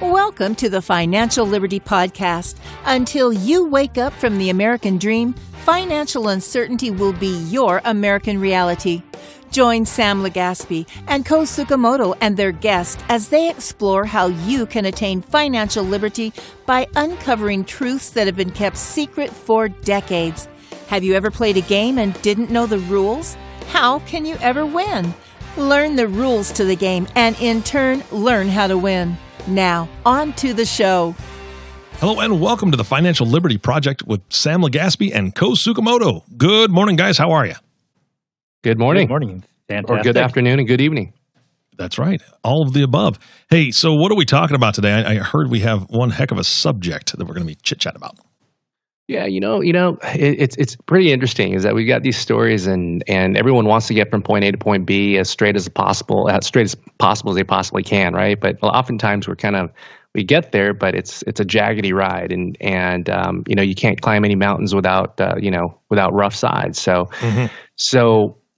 Welcome to the Financial Liberty Podcast. Until you wake up from the American dream, financial uncertainty will be your American reality. Join Sam Legaspi and Koz Tsukomoto and their guests as they explore how you can attain financial liberty by uncovering truths that have been kept secret for decades. Have you ever played a game and didn't know the rules? How can you ever win? Learn the rules to the game and in turn, learn how to win. Now, on to the show. Hello and welcome to the Financial Liberty Project with Sam Legaspi and Koz Tsukomoto. Good morning, guys. How are you? Good morning. Good morning. Fantastic. Or good afternoon and good evening. That's right. All of the above. Hey, so what are we talking about today? I heard we have one heck of a subject that we're going to be chit-chatting about. Yeah, it's pretty interesting is that we've got these stories and everyone wants to get from point A to point B as straight as possible as they possibly can, right? But oftentimes we get there, but it's a jaggedy ride, and you can't climb any mountains without rough sides. So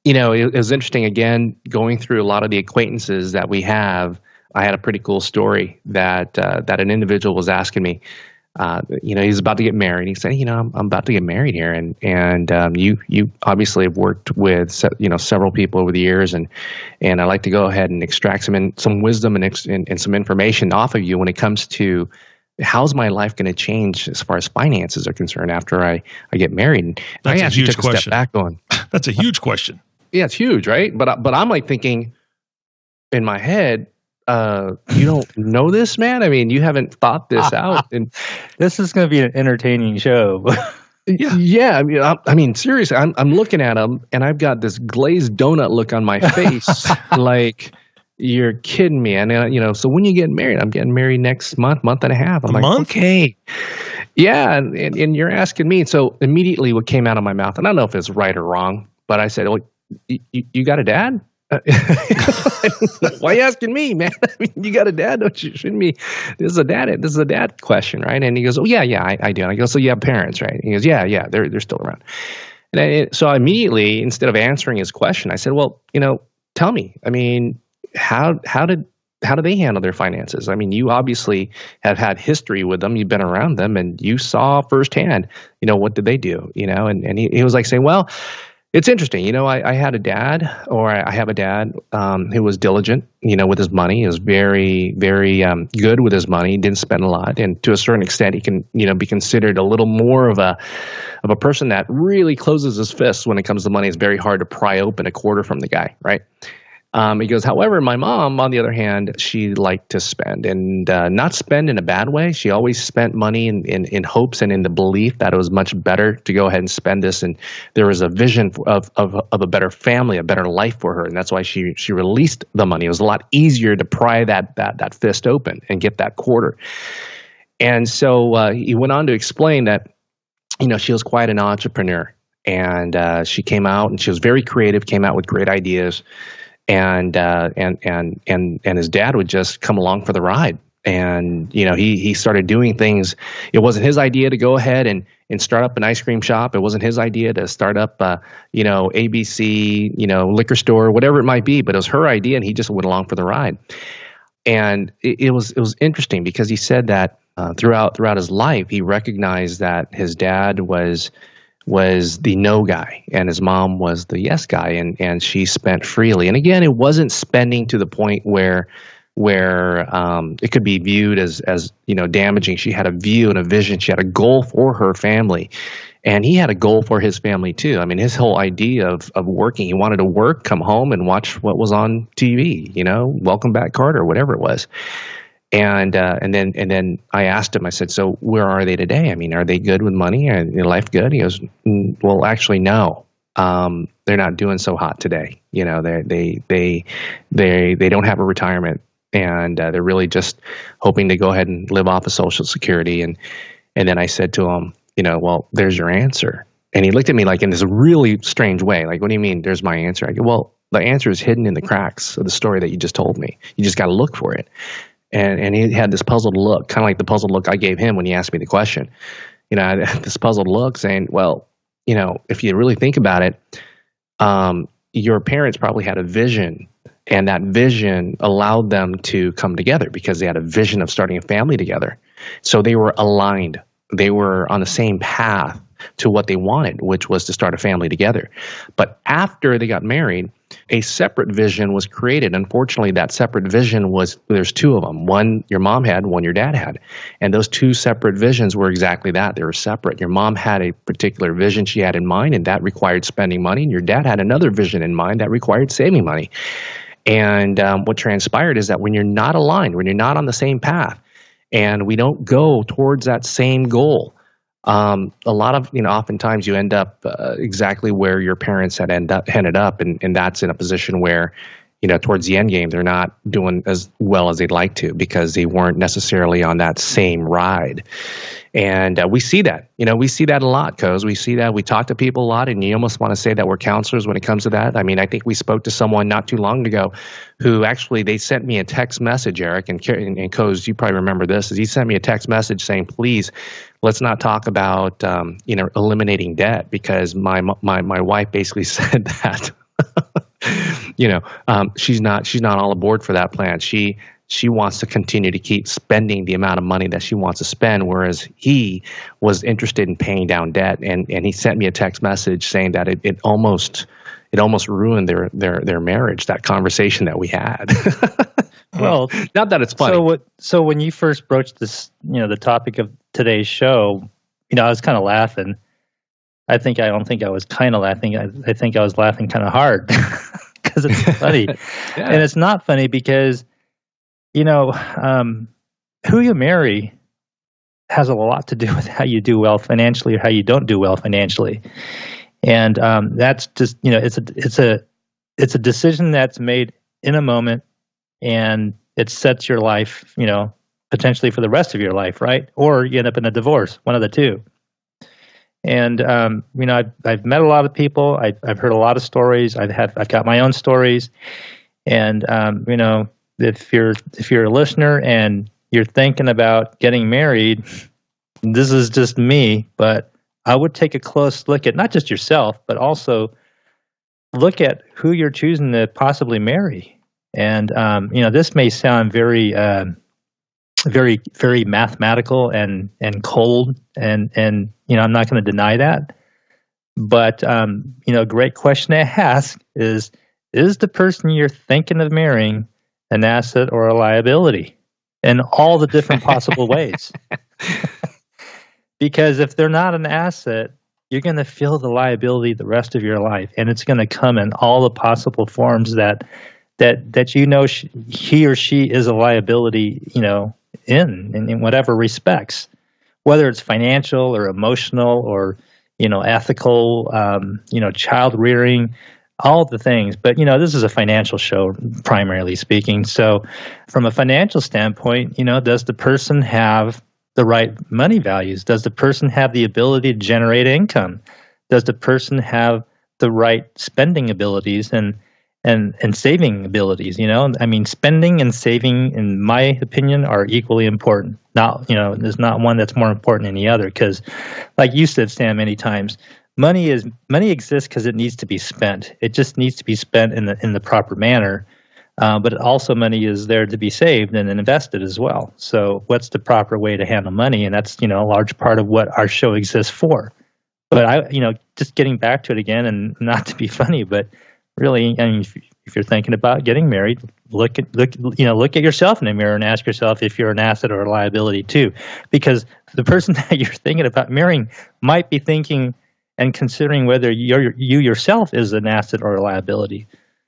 it was interesting again going through a lot of the acquaintances that we have. I had a pretty cool story that an individual was asking me. He's about to get married. He said, I'm about to get married here. And you obviously have worked with, several people over the years. And I'd like to go ahead and extract some wisdom and some information off of you when it comes to how's my life going to change as far as finances are concerned after I get married. And That's I actually took a step back going, That's a huge question. Yeah, it's huge, right? But I'm like thinking in my head, you don't know this, man? I mean, you haven't thought this out. And this is going to be an entertaining show. Yeah. I mean, seriously, I'm looking at him and I've got this glazed donut look on my face. Like, you're kidding me. And, so when you get married, I'm getting married next month and a half. I'm like, okay. Yeah. And you're asking me. So immediately what came out of my mouth, and I don't know if it's right or wrong, but I said, well, you got a dad? Why are you asking me, man? I mean, you got a dad, don't you? Shouldn't be. This is a dad question, right? And he goes, oh yeah, I do. And I go, so you have parents, right? And he goes, yeah, they're still around. And so I immediately, instead of answering his question, I said, well, tell me. I mean, how do they handle their finances? I mean, you obviously have had history with them. You've been around them, and you saw firsthand. What did they do? And he was like saying, well. It's interesting. I had a dad, or I have a dad who was diligent, with his money. He was very, very good with his money. He didn't spend a lot. And to a certain extent, he can, be considered a little more of a person that really closes his fists when it comes to money. It's very hard to pry open a quarter from the guy, right? He goes, however, my mom, on the other hand, she liked to spend, and not spend in a bad way. She always spent money in hopes and in the belief that it was much better to go ahead and spend this. And there was a vision of a better family, a better life for her. And that's why she released the money. It was a lot easier to pry that fist open and get that quarter. And so he went on to explain that, she was quite an entrepreneur, and she came out and she was very creative, came out with great ideas. And his dad would just come along for the ride. And, he started doing things. It wasn't his idea to go ahead and start up an ice cream shop. It wasn't his idea to start up, ABC, liquor store, whatever it might be. But it was her idea, and he just went along for the ride. And it was interesting because he said that throughout his life, he recognized that his dad was the no guy and his mom was the yes guy, and she spent freely. And again, it wasn't spending to the point where it could be viewed as damaging. She had a view and a vision. She had a goal for her family, and he had a goal for his family too. I mean, his whole idea of working, he wanted to work, come home and watch what was on TV, Welcome Back Carter, whatever it was. And then I asked him, I said, so where are they today? I mean, are they good with money? Are their life good? He goes, well, actually, no. They're not doing so hot today. They don't have a retirement, and they're really just hoping to go ahead and live off of Social Security. And then I said to him, well, there's your answer. And he looked at me like in this really strange way. Like, what do you mean there's my answer? I go, well, the answer is hidden in the cracks of the story that you just told me. You just got to look for it. And he had this puzzled look, kind of like the puzzled look I gave him when he asked me the question. I had this puzzled look saying, well, if you really think about it, your parents probably had a vision And that vision allowed them to come together because they had a vision of starting a family together. So they were aligned. They were on the same path to what they wanted, which was to start a family together. But after they got married, a separate vision was created. Unfortunately, that separate vision there's two of them. One your mom had, one your dad had. And those two separate visions were exactly that. They were separate. Your mom had a particular vision she had in mind, and that required spending money. And your dad had another vision in mind that required saving money. And what transpired is that when you're not aligned, when you're not on the same path, and we don't go towards that same goal, a lot of, oftentimes you end up exactly where your parents had ended up, and that's in a position where, towards the end game, they're not doing as well as they'd like to because they weren't necessarily on that same ride. And we see that, we see that a lot, Koz. We see that. We talk to people a lot, and you almost want to say that we're counselors when it comes to that. I mean, I think we spoke to someone not too long ago who actually, they sent me a text message, Eric, and Koz, you probably remember this, is he sent me a text message saying, please, let's not talk about, eliminating debt, because my wife basically said that, she's not all aboard for that plan. She wants to continue to keep spending the amount of money that she wants to spend, whereas he was interested in paying down debt. And he sent me a text message saying that it almost ruined their marriage, that conversation that we had. Well, not that it's funny. So when you first broached this, the topic of today's show, I was kind of laughing. I don't think I was kind of laughing. I think I was laughing kind of hard because it's funny. Yeah. And it's not funny because, who you marry has a lot to do with how you do well financially or how you don't do well financially. And that's just, it's a decision that's made in a moment, and it sets your life, potentially for the rest of your life, right? Or you end up in a divorce, one of the two. And I've met a lot of people. I've heard a lot of stories. I've got my own stories, and if you're a listener and you're thinking about getting married, this is just me, but I would take a close look at not just yourself, but also look at who you're choosing to possibly marry. And this may sound very very, very mathematical and cold, and I'm not going to deny that. But great question to ask is the person you're thinking of marrying an asset or a liability in all the different possible ways? Because if they're not an asset, you're going to feel the liability the rest of your life, and it's going to come in all the possible forms that he or she is a liability, in whatever respects, whether it's financial or emotional or ethical, child rearing, all the things. But this is a financial show, primarily speaking. So, from a financial standpoint, does the person have the right money values? Does the person have the ability to generate income? Does the person have the right spending abilities and saving abilities? Spending and saving, in my opinion, are equally important. Not, there's not one that's more important than the other, because, like you said, Sam, many times, money exists because it needs to be spent. It just needs to be spent in the proper manner. But also, money is there to be saved and invested as well. So, what's the proper way to handle money? And that's a large part of what our show exists for. But just getting back to it again, and not to be funny, but really, if you're thinking about getting married, look at yourself in the mirror and ask yourself if you're an asset or a liability too, because the person that you're thinking about marrying might be thinking and considering whether you yourself is an asset or a liability.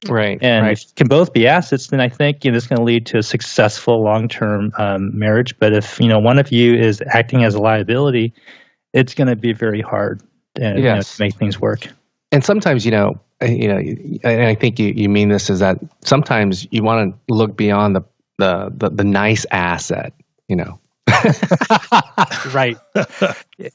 Right. And right. if it can both be assets, then I think it's going to lead to a successful long-term marriage. But if one of you is acting as a liability, it's going to be very hard to make things work. And sometimes, and I think you mean this, is that sometimes you want to look beyond the nice asset, Right.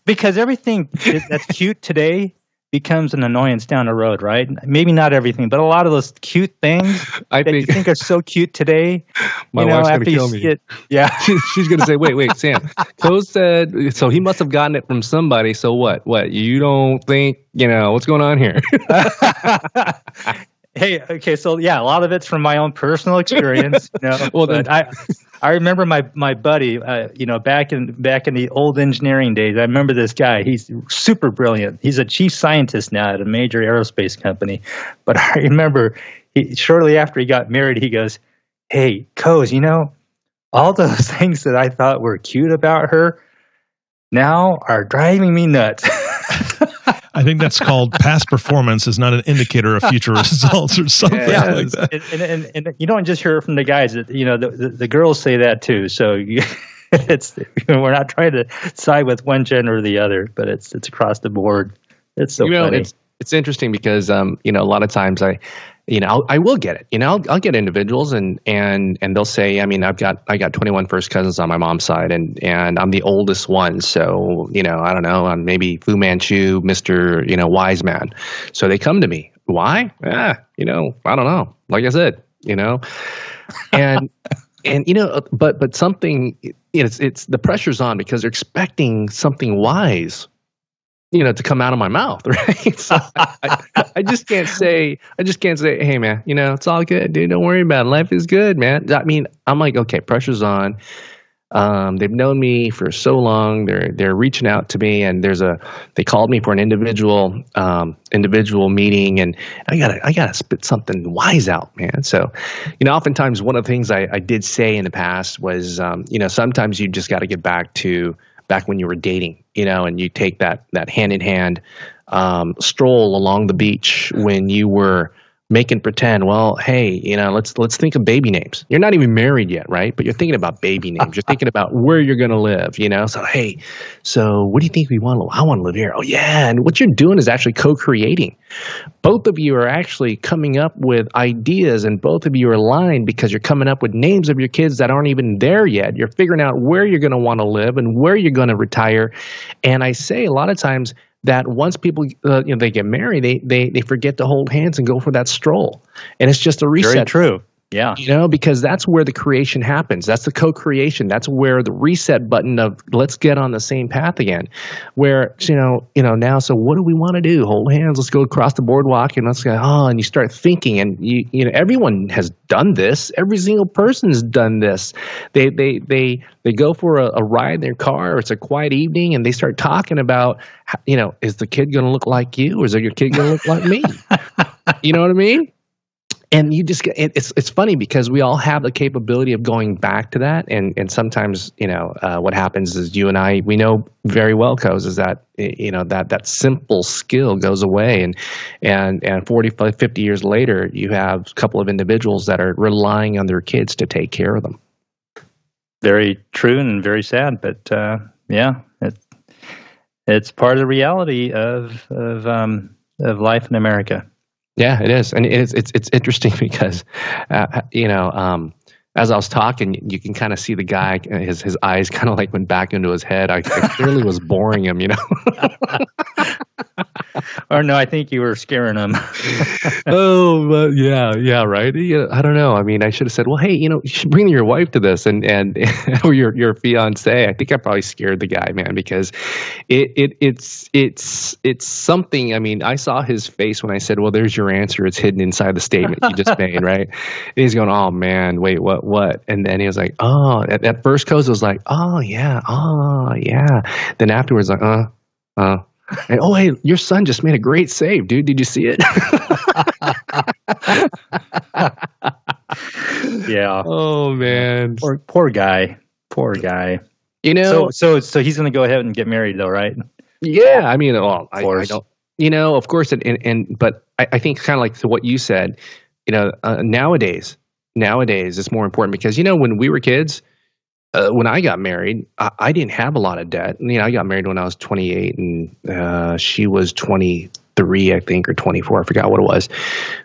Because everything that's cute today becomes an annoyance down the road, right? Maybe not everything, but a lot of those cute things you think are so cute today. My wife's going to kill me. Yeah. She's going to say, wait, Sam, Koz said, so he must have gotten it from somebody. So what? You don't think, what's going on here? Hey, okay, so yeah, a lot of it's from my own personal experience. Well, but I remember my buddy, back in the old engineering days. I remember this guy. He's super brilliant. He's a chief scientist now at a major aerospace company. But I remember shortly after he got married, he goes, "Hey, Koz, all those things that I thought were cute about her now are driving me nuts." I think that's called past performance is not an indicator of future results or something like that. And you don't just hear it from the guys. The girls say that too. So we're not trying to side with one gender or the other, but it's across the board. It's so funny. It's interesting because a lot of times I will get it. I'll get individuals and they'll say, I got 21 first cousins on my mom's side and I'm the oldest one. So, I don't know, I'm maybe Fu Manchu, Mr. Wise Man. So they come to me. Why? I don't know. Like I said, and but something, it's the pressure's on because they're expecting something wise to come out of my mouth, right? So I just can't say, hey man, it's all good, dude. Don't worry about it. Life is good, man. I'm like, okay, pressure's on. They've known me for so long. They're reaching out to me, and they called me for an individual meeting, and I gotta spit something wise out, man. So, oftentimes one of the things I did say in the past was, sometimes you just got to get back when you were dating, and you take that hand in hand stroll along the beach when you were making pretend. Well, hey, let's think of baby names. You're not even married yet, right? But you're thinking about baby names. You're thinking about where you're going to live. So hey, so what do you think I want to live here. Oh yeah, and what you're doing is actually co-creating. Both of you are actually coming up with ideas, and both of you are aligned because you're coming up with names of your kids that aren't even there yet. You're figuring out where you're going to want to live and where you're going to retire. And I say a lot of times that once people they get married, they forget to hold hands and go for that stroll, and it's just a reset. Very true. Yeah. Because that's where the creation happens. That's the co-creation. That's where the reset button of let's get on the same path again. Where, now, so what do we want to do? Hold hands. Let's go across the boardwalk and let's go, and you start thinking, and everyone has done this. Every single person has done this. They go for a ride in their car, or it's a quiet evening, and they start talking about, is the kid going to look like you, or is your kid going to look like me? You know what I mean? And you just it's funny because we all have the capability of going back to that, and sometimes what happens is you and I, we know very well, Koz, is that that simple skill goes away, and 45, 50 years later, you have a couple of individuals that are relying on their kids to take care of them. Very true and very sad, but it's part of the reality of life in America. Yeah, it is, and it's interesting because, as I was talking, you can kind of see the guy, his eyes kind of like went back into his head. I clearly was boring him, Or no, I think you were scaring him. Oh, yeah, right. I don't know. I should have said, well, hey, you should bring your wife to this, and or your fiance. I think I probably scared the guy, man, because it's something. I saw his face when I said, well, there's your answer. It's hidden inside the statement you just made, right? And he's going, oh man, wait, what? And then he was like, oh, at first, Koz was like, oh yeah. Then afterwards, like, and, oh, hey, your son just made a great save, dude. Did you see it? Yeah. Oh man. Poor guy. So he's going to go ahead and get married, though, right? Yeah. I don't. Of course. But I think kind of like to what you said. Nowadays it's more important because when we were kids. When I got married, I didn't have a lot of debt. I got married when I was 28, and she was 23, I think, or 24. I forgot what it was.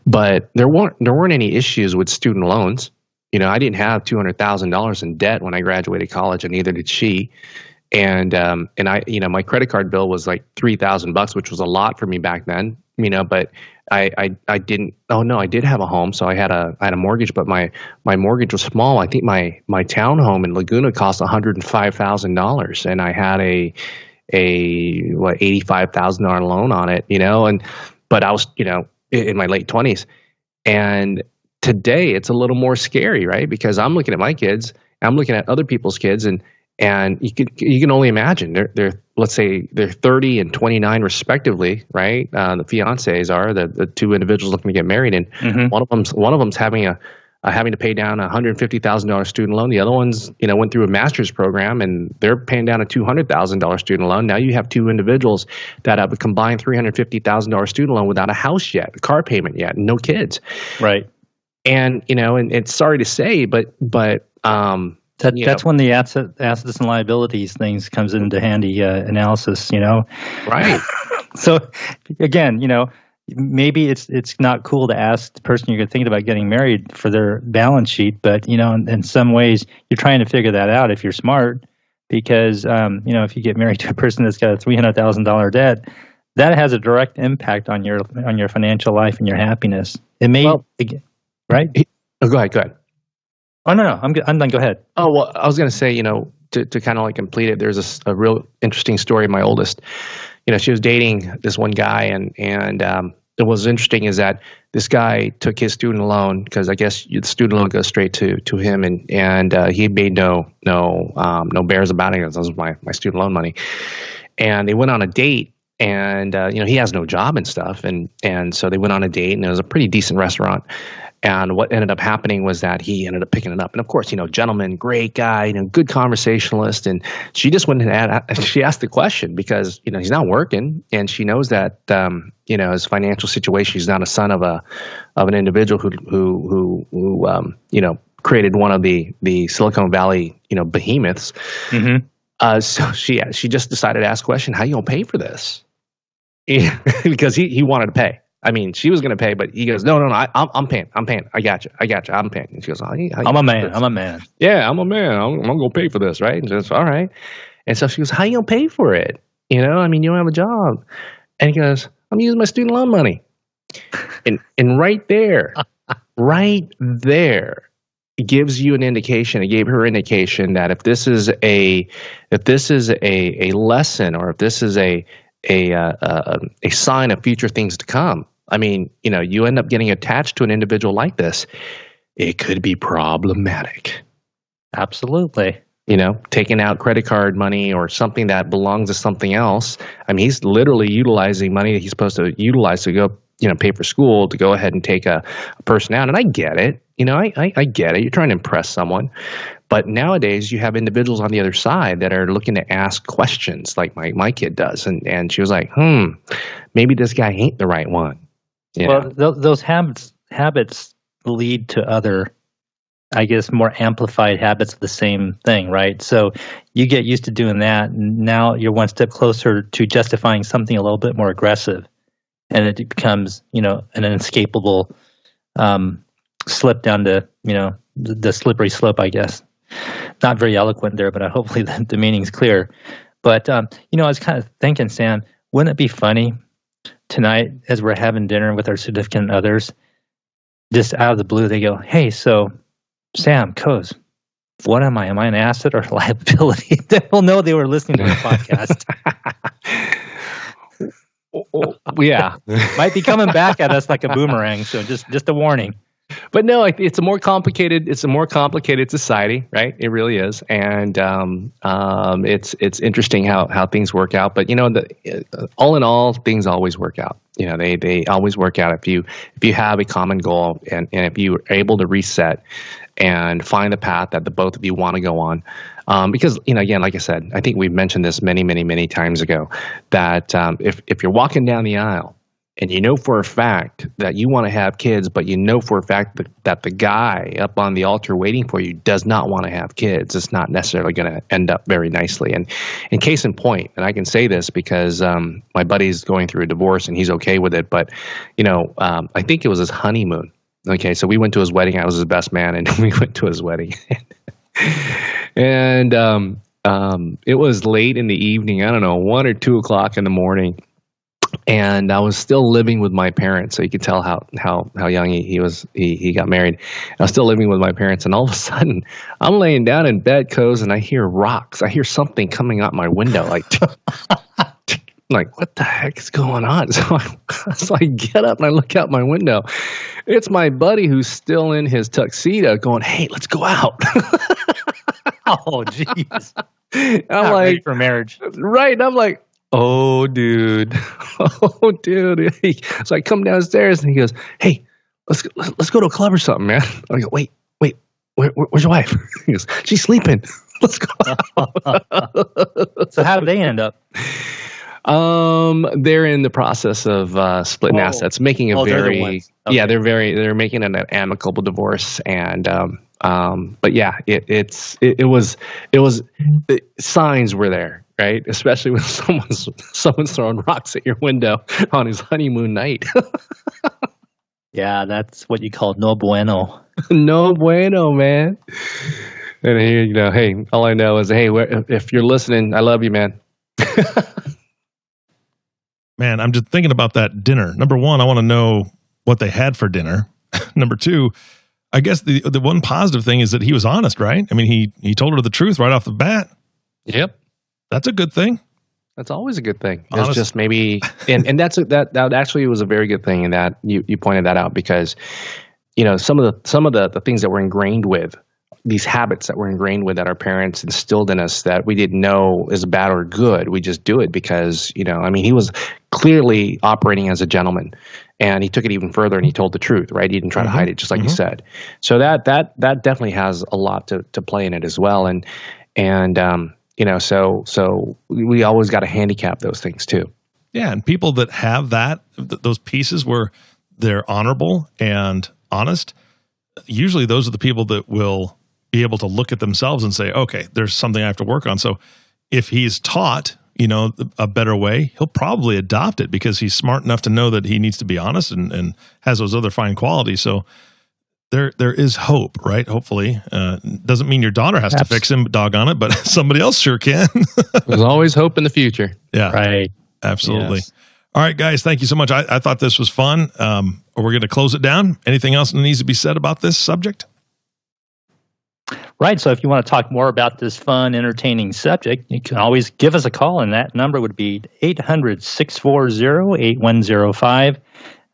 But there weren't any issues with student loans. I didn't have $200,000 in debt when I graduated college, and neither did she. And I, my credit card bill was like $3,000, which was a lot for me back then. But I didn't. Oh no, I did have a home, so I had a mortgage, but my mortgage was small. I think my townhome in Laguna cost $105,000, and I had a $85,000 loan on it. But I was in my late 20s, And today it's a little more scary, right? Because I'm looking at my kids, I'm looking at other people's kids, and you can only imagine they're let's say they're 30 and 29 respectively, right? The fiancés are the two individuals looking to get married, and one of them's having to pay down a $150,000 student loan. The other one's went through a master's program and they're paying down a $200,000 student loan. Now you have two individuals that have a combined $350,000 student loan without a house yet, a car payment yet, and no kids. Right. And and it's sorry to say, but that's when the assets and liabilities things comes into handy analysis. Right. So again, maybe it's not cool to ask the person you're thinking about getting married for their balance sheet, but in some ways you're trying to figure that out if you're smart, because if you get married to a person that's got a $300,000 debt, that has a direct impact on your financial life and your happiness. It may, right? Oh, go ahead. Oh no, I'm done. Go ahead. Oh well, I was going to say, to kind of like complete it, there's a real interesting story. My oldest, she was dating this one guy, and what was interesting is that this guy took his student loan, because I guess the student loan goes straight to him, and he made no bears about it. This was my student loan money, and they went on a date, and he has no job and stuff, and so they went on a date, and it was a pretty decent restaurant. And what ended up happening was that he ended up picking it up. And of course, gentleman, great guy, good conversationalist. And she just went and she asked the question because, he's not working. And she knows that, his financial situation, he's not a son of an individual who created one of the Silicon Valley, behemoths. Mm-hmm. So she just decided to ask the question, how you going to pay for this? Because he wanted to pay. I mean, she was going to pay, but he goes, no, I'm paying. I got you. I'm paying. And she goes, I'm a man. Yeah, I'm a man. I'm going to pay for this, right? And she goes, all right. And so she goes, how you going to pay for it? You don't have a job. And he goes, I'm using my student loan money. And right there, it gives you an indication. It gave her indication that if this is a lesson, or if this is a sign of future things to come. I mean, you end up getting attached to an individual like this, it could be problematic. Absolutely. Taking out credit card money or something that belongs to something else. I mean, he's literally utilizing money that he's supposed to utilize to go, pay for school, to go ahead and take a person out. And I get it. I get it. You're trying to impress someone. But nowadays, you have individuals on the other side that are looking to ask questions like my kid does. And she was like, maybe this guy ain't the right one. Those habits lead to other, I guess, more amplified habits of the same thing, right? So you get used to doing that, and now you're one step closer to justifying something a little bit more aggressive. And it becomes, an inescapable slip down to, the slippery slope, I guess. Not very eloquent there, but hopefully the meaning's clear. But, I was kind of thinking, Sam, wouldn't it be funny tonight as we're having dinner with our significant others, just out of the blue, they go, hey, so Sam, Koz, what am I? Am I an asset or a liability? They'll know they were listening to the podcast. Yeah. Might be coming back at us like a boomerang, so just a warning. But no, it's a more complicated society, right? It really is, and it's interesting how things work out. But all in all, things always work out. They always work out if you have a common goal, and if you are able to reset and find the path that the both of you want to go on. Because again, like I said, I think we've mentioned this many times ago, that if you're walking down the aisle, and for a fact that you want to have kids, but for a fact that the guy up on the altar waiting for you does not want to have kids, it's not necessarily going to end up very nicely. And in case in point, and I can say this because my buddy's going through a divorce and he's okay with it, but I think it was his honeymoon. Okay, so we went to his wedding. I was his best man, and we went to his wedding. And it was late in the evening. I don't know, 1 or 2 o'clock in the morning. And I was still living with my parents, so you could tell how young he was. He got married. I was still living with my parents, and all of a sudden, I'm laying down in bed, Koz, and I hear rocks. I hear something coming out my window, like, like, what the heck is going on? So I get up and I look out my window. It's my buddy who's still in his tuxedo going, hey, let's go out. Oh, jeez. I'm Not like, ready for marriage. right. And I'm like, oh, dude. Oh, dude. So I come downstairs and he goes, hey, let's go to a club or something, man. I go, wait. Where's your wife? He goes, she's sleeping. Let's go out. So how did they end up? They're in the process of splitting assets, making a very okay. they're making an amicable divorce, and but yeah, it was signs were there, right? Especially when someone's throwing rocks at your window on his honeymoon night. Yeah, that's what you call no bueno. No bueno, man. And here, hey, all I know is, hey, if you're listening, I love you, man. Man, I'm just thinking about that dinner. Number one, I want to know what they had for dinner. Number two, I guess the one positive thing is that he was honest, right? I mean, he told her the truth right off the bat. Yep. That's a good thing. That's always a good thing. It's just maybe, and that actually was a very good thing, in that you pointed that out, because some of the things that we're ingrained with, these habits that we're ingrained with, that our parents instilled in us, that we didn't know is bad or good. We just do it because, he was clearly operating as a gentleman, and he took it even further and he told the truth, right? He didn't try to hide it, just like you said. So that definitely has a lot to play in it as well. So we always got to handicap those things too. Yeah. And people that have those pieces where they're honorable and honest, usually those are the people that will be able to look at themselves and say, okay, there's something I have to work on. So if he's taught, a better way, he'll probably adopt it because he's smart enough to know that he needs to be honest and has those other fine qualities. So there is hope, right? Hopefully. Doesn't mean your daughter has to fix him, doggone it, but somebody else sure can. There's always hope in the future. Yeah. Right. Absolutely. Yes. All right, guys, thank you so much. I thought this was fun. We're going to close it down. Anything else that needs to be said about this subject? Right. So if you want to talk more about this fun, entertaining subject, you can always give us a call, and that number would be 800-640-8105.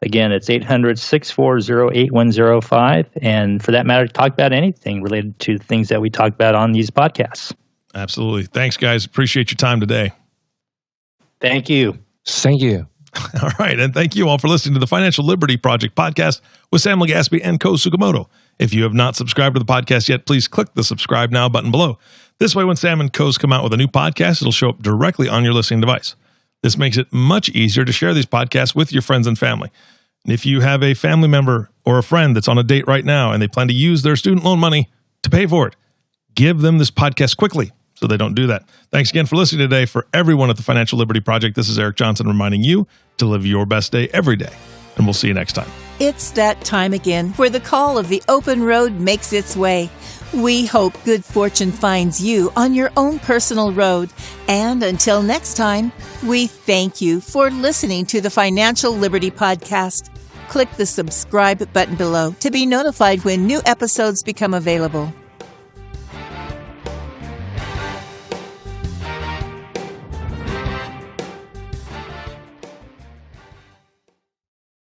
Again, it's 800-640-8105. And for that matter, talk about anything related to things that we talk about on these podcasts. Absolutely. Thanks, guys. Appreciate your time today. Thank you. Thank you. All right. And thank you all for listening to the Financial Liberty Project podcast with Sam Legaspi and Koz Tsukomoto. If you have not subscribed to the podcast yet, please click the subscribe now button below. This way, when Sam and Koz come out with a new podcast, it'll show up directly on your listening device. This makes it much easier to share these podcasts with your friends and family. And if you have a family member or a friend that's on a date right now and they plan to use their student loan money to pay for it, give them this podcast quickly so they don't do that. Thanks again for listening today. For everyone at the Financial Liberty Project, this is Eric Johnson reminding you to live your best day every day. And we'll see you next time. It's that time again where the call of the open road makes its way. We hope good fortune finds you on your own personal road. And until next time, we thank you for listening to the Financial Liberty Podcast. Click the subscribe button below to be notified when new episodes become available.